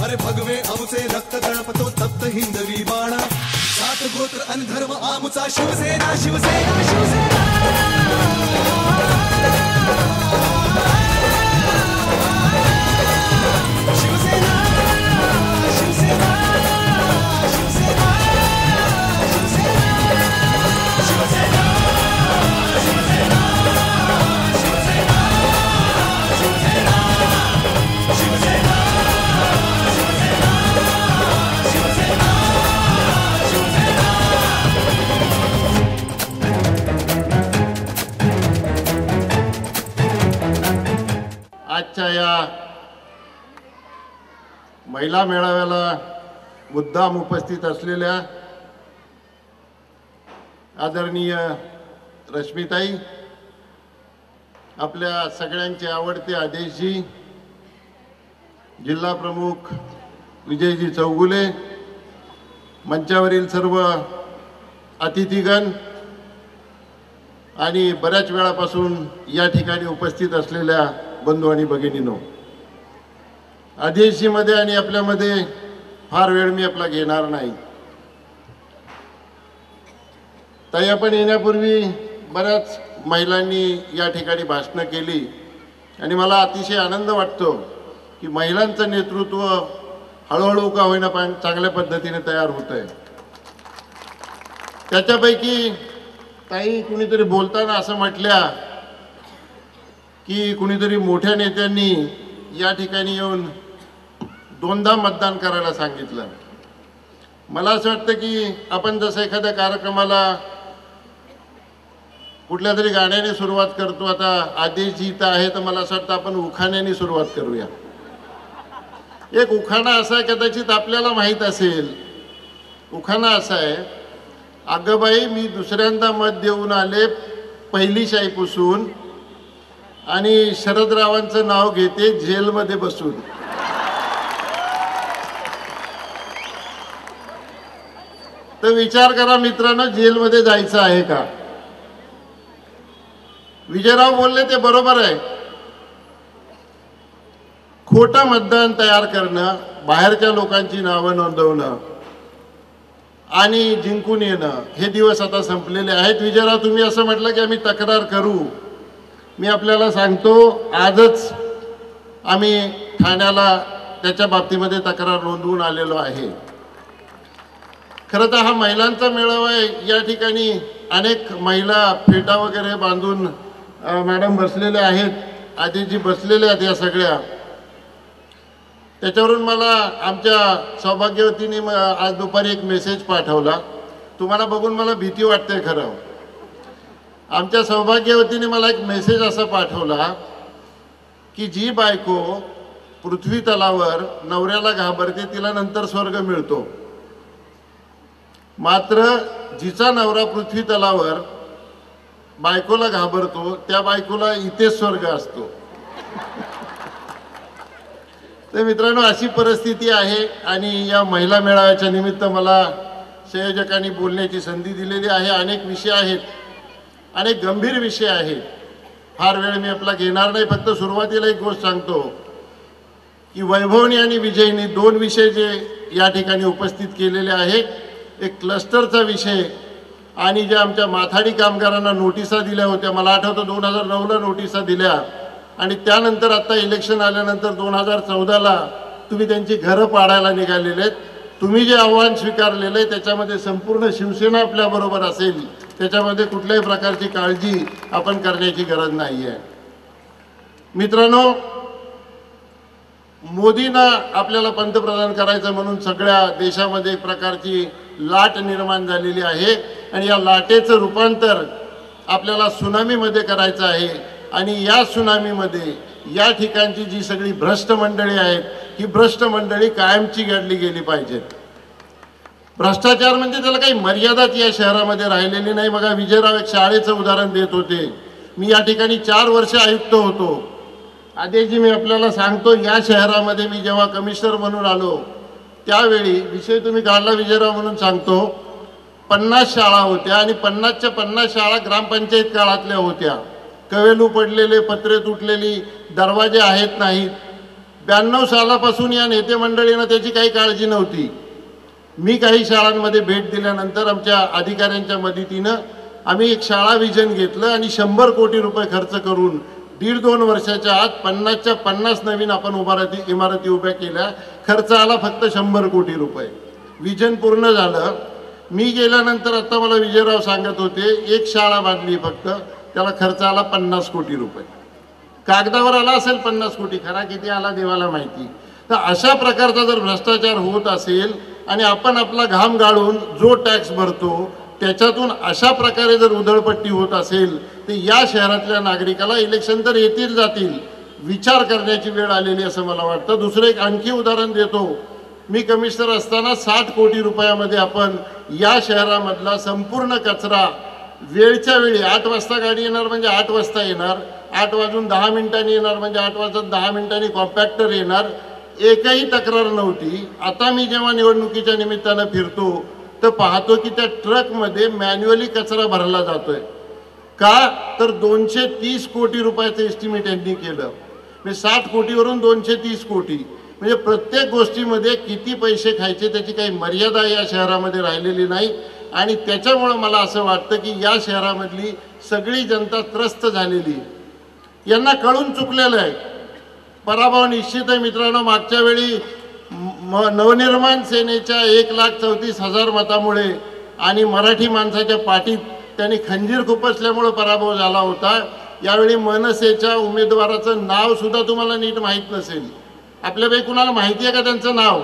अरे भगवे आमुचे रक्त तळपतो तप्त हिंदवी बाणा जात गोत्र आणि धर्म आमुचा शिवसेना शिवसेना शिवसेना आजच्या या महिला मेळाव्याला मुद्दाम उपस्थित असलेल्या आदरणीय रश्मीताई, आपल्या सगळ्यांचे आवडते आदेशजी, जिल्हा प्रमुख विजयजी चौगुले, मंचावरील सर्व अतिथीगण आणि बऱ्याच वेळापासून या ठिकाणी उपस्थित असलेल्या बंधू आणि भगिनींनो, आदेशीमध्ये आणि आपल्यामध्ये फार वेळ मी आपला घेणार नाही. ताई, आपण येण्यापूर्वी बऱ्याच महिलांनी या ठिकाणी भाषणं केली आणि मला अतिशय आनंद वाटतो की महिलांचं नेतृत्व हळूहळू का होईना पण चांगल्या पद्धतीने तयार होत आहे. त्याच्यापैकी ताई कुणीतरी बोलताना असं म्हटल्या की कुणीतरी मोठ्या नेत्यांनी या ठिकाणी येऊन दोनदा मतदान करायला सांगितलं. मला असं वाटतं की आपण जसं एखाद्या कार्यक्रमाला कुठल्या तरी गाण्याने सुरुवात करतो, आता आदेशजी इथं आहे तर मला असं वाटतं आपण उखाण्याने सुरुवात करूया. एक उखाणा असा कदाचित आपल्याला माहीत असेल. उखाणा असा आहे, अगं बाई मी दुसऱ्यांदा मत देऊन आले पहिली शाई पुसून आणि शरदरावांचं नाव घेते जेलमध्ये बसून. तर विचार करा मित्रांनो, जेलमध्ये जायचं आहे का? विजयराव बोलले ते बरोबर आहे. खोटं मतदान तयार करणं, बाहेरच्या लोकांची नावं नोंदवणं आणि जिंकून येणं हे दिवस आता संपलेले आहेत. विजयराव, तुम्ही असं म्हटलं की आम्ही तक्रार करू. मी आपल्याला सांगतो, आजच आम्ही ठाण्याला त्याच्या बाबतीमध्ये तक्रार नोंदवून आलेलो आहे. खरं तर हा महिलांचा मेळावा आहे. या ठिकाणी अनेक महिला फेटा वगैरे बांधून मॅडम बसलेल्या आहेत, आदिजी बसलेल्या आहेत या सगळ्या. त्याच्यावरून मला आमच्या सौभाग्यवतीने आज दुपारी एक मेसेज पाठवला. तुम्हाला बघून मला भीती वाटते खरं. आमच्या सौभाग्यवतीने मला एक मेसेज असा पाठवला की जी बायको पृथ्वी तलावर नवऱ्याला घाबरते तिला नंतर स्वर्ग मिळतो, मात्र जिचा नवरा पृथ्वी तलावर बायकोला घाबरतो त्या बायकोला इथेच स्वर्ग असतो. तर मित्रांनो, अशी परिस्थिती आहे. आणि या महिला मेळाव्याच्या निमित्त मला संयोजकांनी बोलण्याची संधी दिलेली आहे. अनेक विषय आहेत, अनेक गंभीर विषय आहेत. फार वेळ मी आपला घेणार नाही. फक्त सुरुवातीला एक गोष्ट सांगतो की वैभवनी आणि विजयनी दोन विषय जे या ठिकाणी उपस्थित केलेले आहेत, एक क्लस्टरचा विषय आणि ज्या आमच्या माथाडी कामगारांना नोटिसा दिल्या होत्या. मला आठवतं 2009ला नोटिसा दिल्या आणि त्यानंतर आता इलेक्शन आल्यानंतर 2014ला तुम्ही त्यांची घरं पाडायला निघालेले आहेत. तुम्ही जे आव्हान स्वीकारलेलं आहे त्याच्यामध्ये संपूर्ण शिवसेना आपल्याबरोबर असेल, त्याच्यामध्ये कुठल्याही प्रकारची काळजी आपण करण्याची गरज नाही आहे. मित्रांनो, मोदींना आपल्याला पंतप्रधान करायचं म्हणून सगळ्या देशामध्ये एक प्रकारची लाट निर्माण झालेली आहे आणि या लाटेचं रूपांतर आपल्याला सुनामीमध्ये करायचं आहे. आणि या सुनामीमध्ये या ठिकाणची जी सगळी भ्रष्ट मंडळी आहेत, ही भ्रष्ट मंडळी कायमची गाडली गेली पाहिजेत. भ्रष्टाचार म्हणजे त्याला काही मर्यादाच या शहरामध्ये राहिलेली नाही. बघा, विजयराव एक शाळेचं उदाहरण देत होते. मी या ठिकाणी 4 वर्ष आयुक्त होतो. आदेशजी, मी आपल्याला सांगतो, या शहरामध्ये मी जेव्हा कमिशनर म्हणून आलो त्यावेळी विषय तुम्ही काढला विजयराव म्हणून सांगतो, 50 शाळा होत्या आणि 50च्या 50 शाळा ग्रामपंचायत काळातल्या होत्या. कवेलू पडलेले, पत्रे तुटलेली, दरवाजे आहेत नाहीत, 92 सालापासून या नेते मंडळींना त्याची काही काळजी नव्हती. मी काही शाळांमध्ये भेट दिल्यानंतर आमच्या अधिकाऱ्यांच्या मदतीनं आम्ही एक शाळा विजन घेतलं आणि 100 कोटी रुपये खर्च करून 1.5-2 वर्षाच्या आत 50च्या 50 नवीन आपण इमारती उभ्या केल्या. खर्च आला फक्त 100 कोटी रुपये. विजन पूर्ण झालं. मी गेल्यानंतर आता मला विजयराव सांगत होते एक शाळा बांधली फक्त, त्याला खर्च आला 50 कोटी रुपये. कागदावर आला असेल 50 कोटी, खरा किती आला देवाला माहिती. तर अशा प्रकारचा जर भ्रष्टाचार होत असेल आणि आपण आपला घाम गाळून जो टॅक्स भरतो त्याच्यातून अशा प्रकारे जर उधळपट्टी होत असेल तर या शहरातल्या नागरिकाला इलेक्शन तर येतील जातील, विचार करण्याची वेळ आलेली असं मला वाटतं. दुसरं एक आणखी उदाहरण देतो. मी कमिशनर असताना 60 कोटी रुपयामध्ये आपण या शहरामधला संपूर्ण कचरा वेळच्या वेळी 8 वाजता गाडी येणार म्हणजे 8 वाजता येणार, 8 वाजून 10 मिनिटांनी येणार म्हणजे 8 वाजून 10 मिनिटांनी कॉम्पॅक्टर येणार, एकही तक्रार नव्हती. आता मी जेव्हा निवडणुकीच्या निमित्तानं फिरतो तर पाहतो की त्या ट्रकमध्ये मॅन्युअली कचरा भरला जातोय. का तर 230 कोटी रुपयाचं एस्टिमेट यांनी केलं. म्हणजे 60 कोटीवरून 230 कोटी, म्हणजे प्रत्येक गोष्टीमध्ये किती पैसे खायचे त्याची काही मर्यादा या शहरामध्ये राहिलेली नाही. आणि त्याच्यामुळं मला असं वाटतं की या शहरामधली सगळी जनता त्रस्त झालेली, यांना कळून चुकलेलं आहे. पराभव निश्चित आहे मित्रांनो. मागच्या वेळी नवनिर्माण सेनेच्या 1,34,000 मतामुळे आणि मराठी माणसाच्या पाठीत त्यांनी खंजीर खुपसल्यामुळे पराभव झाला होता. यावेळी मनसेच्या उमेदवाराचं नाव सुद्धा तुम्हाला नीट माहीत नसेल. आपल्यापैकी कुणाला माहिती आहे का त्यांचं नाव?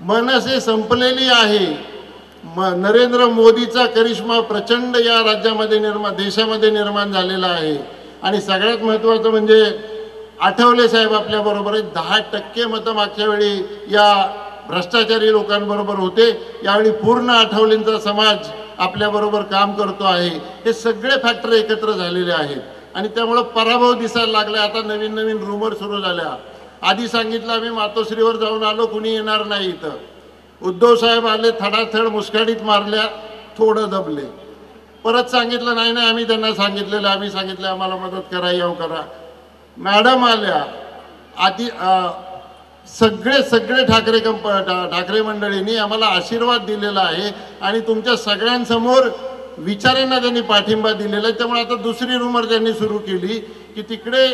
मनसे संपलेली आहे. नरेंद्र मोदीचा करिश्मा प्रचंड या राज्यामध्ये देशामध्ये निर्माण झालेला आहे. आणि सगळ्यात महत्त्वाचं म्हणजे आठवले साहेब आपल्याबरोबर आहेत. 10% मतं मागच्या वेळी या भ्रष्टाचारी लोकांबरोबर होते, यावेळी पूर्ण आठवलेंचा समाज आपल्याबरोबर काम करतो आहे. हे सगळे फॅक्टर एकत्र झालेले आहेत आणि त्यामुळं पराभव दिसायला लागला. आता नवीन नवीन रूमर सुरू झाल्या. आधी सांगितलं आम्ही मातोश्रीवर जाऊन आलो, कुणी येणार नाही इथं. उद्धव साहेब आले, थडाथड मुस्काडीत मारल्या, थोडं दबले. परत सांगितलं नाही नाही आम्ही त्यांना सांगितलेलं, आम्ही सांगितलं आम्हाला मदत करा, येऊ करा. मॅडम आल्या. आधी सगळे ठाकरे मंडळींनी आम्हाला आशीर्वाद दिलेला आहे आणि तुमच्या सगळ्यांसमोर विचारांना त्यांनी पाठिंबा दिलेला आहे. त्यामुळे आता दुसरी रूमर त्यांनी सुरू केली की तिकडे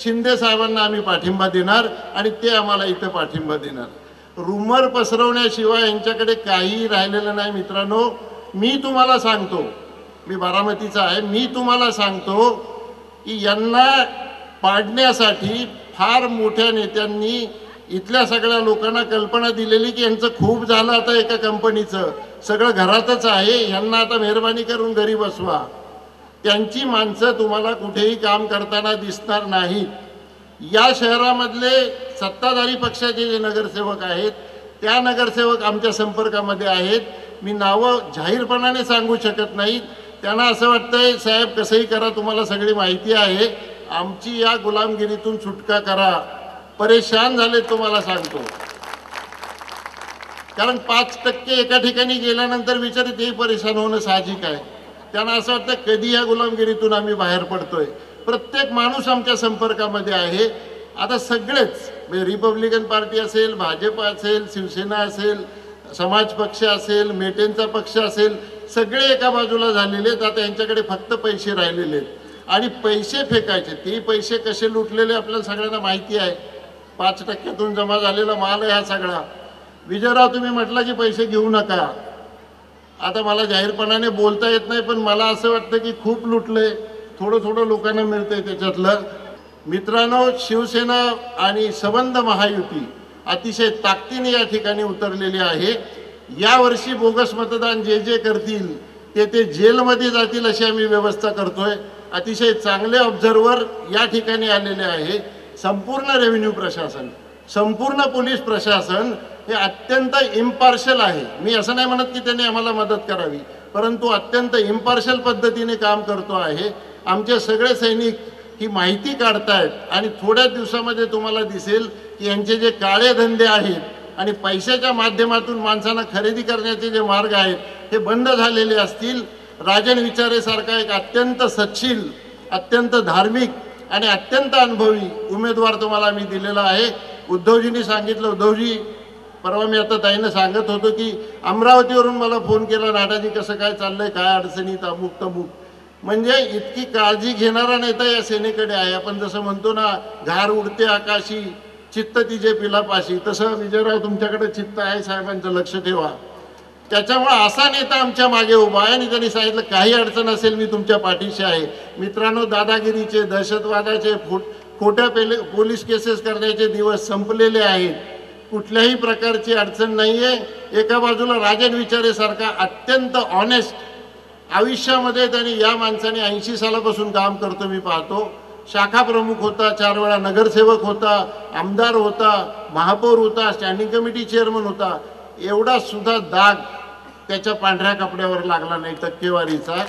शिंदे साहेबांना आम्ही पाठिंबा देणार आणि ते आम्हाला इथं पाठिंबा देणार. रूमर पसरवण्याशिवाय यांच्याकडे काहीही राहिलेलं नाही मित्रांनो. मी तुम्हाला सांगतो, मी बारामतीचा आहे, मी तुम्हाला सांगतो की यांना पाडण्यासाठी फार मोठ्या नेत्यांनी इथल्या सगळ्या लोकांना कल्पना दिलेली की यांचं खूप झालं आता एका कंपनीचं, सगळं घरातच आहे, यांना आता मेहरबानी करून घरी बसवा. त्यांची माणसं तुम्हाला कुठेही काम करताना दिसणार नाहीत. या शहरामधले सत्ताधारी पक्षाचे जे नगरसेवक आहेत त्या नगरसेवक आमच्या संपर्कामध्ये आहेत. मी नावं जाहीरपणाने सांगू शकत नाहीत. त्यांना असं वाटतंय साहेब कसंही करा, तुम्हाला सगळी माहिती आहे, आमची या गुलामगिरीतून सुटका करा. परेशान झाले तुम्हाला सांगतो. कारण 5% एका ठिकाणी गेल्यानंतर विचार तेही परेशान होणं साहजिक आहे. त्यांना असं वाटतं कधी या गुलामगिरीतून आम्ही बाहेर पडतोय. प्रत्येक माणूस आमच्या संपर्कामध्ये आहे. आता सगळेच म्हणजे रिपब्लिकन पार्टी असेल, भाजप असेल, शिवसेना असेल, समाज पक्ष असेल, मेटेंचा पक्ष असेल, सगळे एका बाजूला झालेले आहेत. आता यांच्याकडे फक्त पैसे राहिलेले आहेत आणि पैसे फेकायचे. ते पैसे कसे लुटलेले आपल्याला सगळ्यांना माहिती आहे. 5%तून जमा झालेला माल आहे हा सगळा. विजयराव तुम्ही म्हटलं की पैसे घेऊ नका. आता मला जाहीरपणाने बोलता येत नाही, पण मला असं वाटतं की खूप लुटलंय, थोडं लोकांना मिळतंय त्याच्यातलं. मित्रांनो, शिवसेना आणि संबंध महायुती अतिशय ताकदीने या ठिकाणी उतरलेली आहे. यावर्षी बोगस मतदान जे करतील ते जेलमध्ये जातील अशी आम्ही व्यवस्था करतोय. अतिशय चांगले ऑब्झर्वर या ठिकाणी आलेले आहे. संपूर्ण रेव्हेन्यू प्रशासन, संपूर्ण पोलीस प्रशासन हे अत्यंत इम्पार्शल आहे. मी असं नाही म्हणत की त्यांनी आम्हाला मदत करावी, परंतु अत्यंत इम्पार्शल पद्धतीने काम करतो आहे. आमचे सगळे सैनिक ही माहिती काढतायत आणि थोड्या दिवसामध्ये तुम्हाला दिसेल की यांचे जे काळे धंदे आहेत आणि पैशाच्या माध्यमातून माणसांना खरेदी करण्याचे जे मार्ग आहेत हे बंद झालेले असतील. राजन विचारेसारखा एक अत्यंत सच्छील, अत्यंत धार्मिक आणि अत्यंत अनुभवी उमेदवार तुम्हाला मी दिलेला आहे. उद्धवजींनी सांगितलं, उद्धवजी परवा मी आता ताईनं सांगत होतो की अमरावतीवरून मला फोन केला, नाटाजी कसं काय चाललंय, काय अडचणीत अमुक तमुक. म्हणजे इतकी काळजी घेणारा नेता या सेनेकडे आहे. आपण जसं म्हणतो ना, घार उडते आकाशी चित्त तिचे पिलापाशी, तसं विजयराव तुमच्याकडे चित्त आहे साहेबांचं, लक्ष ठेवा. त्याच्यामुळे असा नेता आमच्या मागे उभा आहे आणि त्यांनी सांगितलं काही अडचण असेल मी तुमच्या पाठीशी आहे. मित्रांनो, दादागिरीचे, दहशतवादाचे, खोट्या पोलीस केसेस करण्याचे दिवस संपलेले आहेत. कुठल्याही प्रकारची अडचण नाही आहे. एका बाजूला राजन विचारे सारखा अत्यंत ऑनेस्ट, आयुष्यामध्ये त्यांनी या माणसाने 80 सालापासून काम करतो मी पाहतो. शाखा प्रमुख होता, 4 वेळा नगरसेवक होता, आमदार होता, महापौर होता, स्टँडिंग कमिटी चेअरमन होता. एवढा सुद्धा दाग त्याच्या पांढऱ्या कपड्यावर लागला नाही टक्केवारीचा.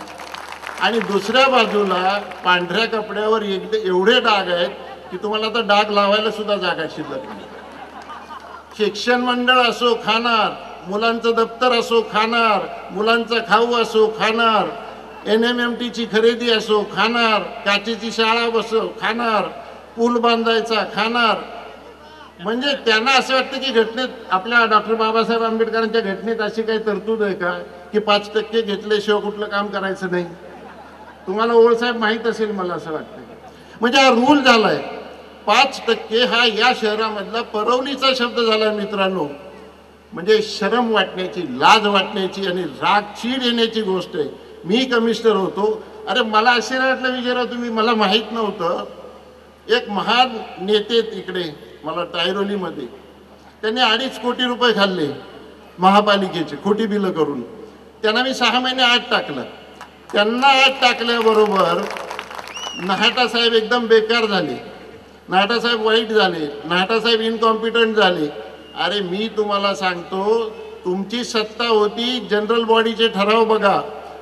आणि दुसऱ्या बाजूला पांढऱ्या कपड्यावर एवढे डाग आहेत की तुम्हाला आता डाग लावायला सुद्धा जागा शिल्लक नाही. शिक्षण मंडळ असो खाणार, मुलांचं दप्तर असो खाणार, मुलांचा खाऊ असो खाणार, NMMTची खरेदी असो खाणार, काचेची शाळा बसो खाणार, पूल बांधायचा खाणार. म्हणजे त्यांना असं वाटतं की घटनेत, आपल्या डॉक्टर बाबासाहेब आंबेडकरांच्या घटनेत अशी काही तरतूद आहे का की 5% घेतल्याशिवाय कुठलं काम करायचं नाही. तुम्हाला ओळसाहेब माहीत असेल मला असं वाटतं. म्हणजे हा रूल झालाय. 5% हा या शहरामधला परवलीचा शब्द झाला मित्रांनो. म्हणजे शरम वाटण्याची, लाज वाटण्याची आणि राग चीड येण्याची गोष्ट आहे. मी कमिशनर होतो, अरे मला आश्चर्य वाटलं विजयराव तुम्ही, मला माहीत नव्हतं. एक महान नेते इकडे मला टायरोलीमध्ये, त्यांनी 2.5 कोटी रुपये खाल्ले महापालिकेचे खोटी बिलं करून. त्यांना मी 6 महिने आत टाकलं. त्यांना आत टाकल्याबरोबर नाहटा साहेब एकदम बेकार झाले, नाहटा साहेब वाईट झाले, नाहटा साहेब इनकॉम्पिटंट झाले. अरे मी तुम्हाला सांगतो, तुमची सत्ता होती, जनरल बॉडीचे ठराव बघा,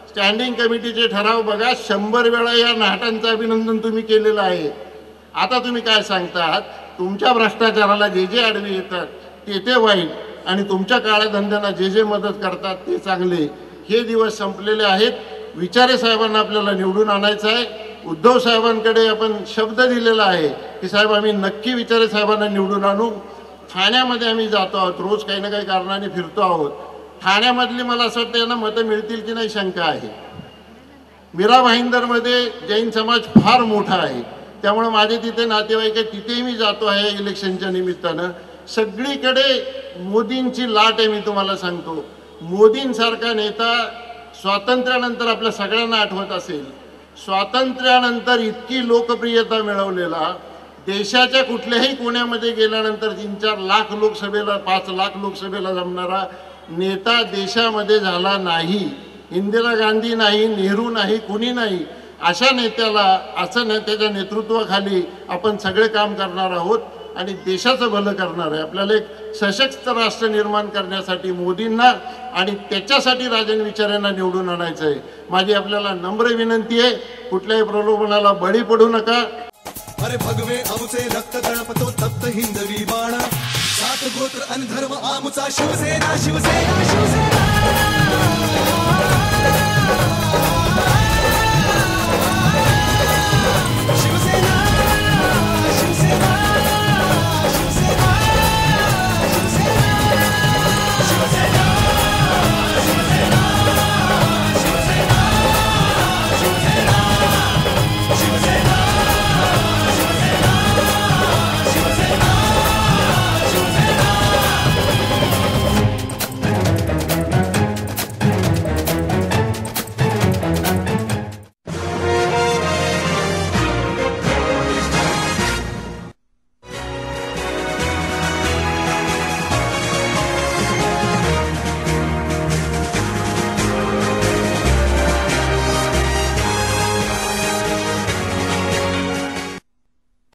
स्टँडिंग कमिटीचे ठराव बघा, 100 वेळा या नाहटांचं अभिनंदन तुम्ही केलेलं आहे. आता तुम्ही काय सांगतात, तुमच्या भ्रष्टाचाराला जे जे आडवे येतात ते वाईट आणि तुमच्या काळ्या धंद्यांना जे जे मदत करतात ते चांगले. हे दिवस संपलेले आहेत. विचारे साहेबांना आपल्याला निवडून आणायचं आहे. उद्धव साहेबांकडे आपण शब्द दिलेला आहे की साहेब आम्ही नक्की विचारे साहेबांना निवडून आणू. ठाण्यामध्ये आम्ही जातो आहोत, रोज काही ना काही कारणाने फिरतो आहोत. ठाण्यामधली मला असं वाटतं यांना मतं मिळतील की नाही शंका आहे. मीरा भाईंदरमध्ये जैन समाज फार मोठा आहे, त्यामुळे माझे तिथे नातेवाईक आहे, तिथेही मी जातो आहे इलेक्शनच्या निमित्तानं. सगळीकडे मोदींची लाट आहे. मी तुम्हाला सांगतो, मोदींसारखा नेता स्वातंत्र्यानंतर आपल्या सगळ्यांना आठवत असेल, स्वातंत्र्यानंतर इतकी लोकप्रियता मिळवलेला, देशाच्या कुठल्याही कोण्यामध्ये गेल्यानंतर 3-4 लाख लोकसभेला, 5 लाख लोकसभेला जमणारा नेता देशामध्ये झाला नाही. इंदिरा गांधी नाही, नेहरू नाही, कुणी नाही. अशा नेत्याला, असं नेत्याच्या नेतृत्वाखाली आपण सगळे काम करणार आहोत आणि देशाचं भलं करणार आहे. आपल्याला एक सशक्त राष्ट्र निर्माण करण्यासाठी मोदींना आणि त्याच्यासाठी राजन विचारेंना निवडून आणायचं आहे. माझी आपल्याला नम्र विनंती आहे, कुठल्याही प्रलोभनाला बळी पडू नका. अरे भगवे आमुचे रक्त तळपतो तप्त हिंदवी बाणा, 7 गोत्र अन धर्म आमुचा शिवसेना शिवसेना शिवसेना.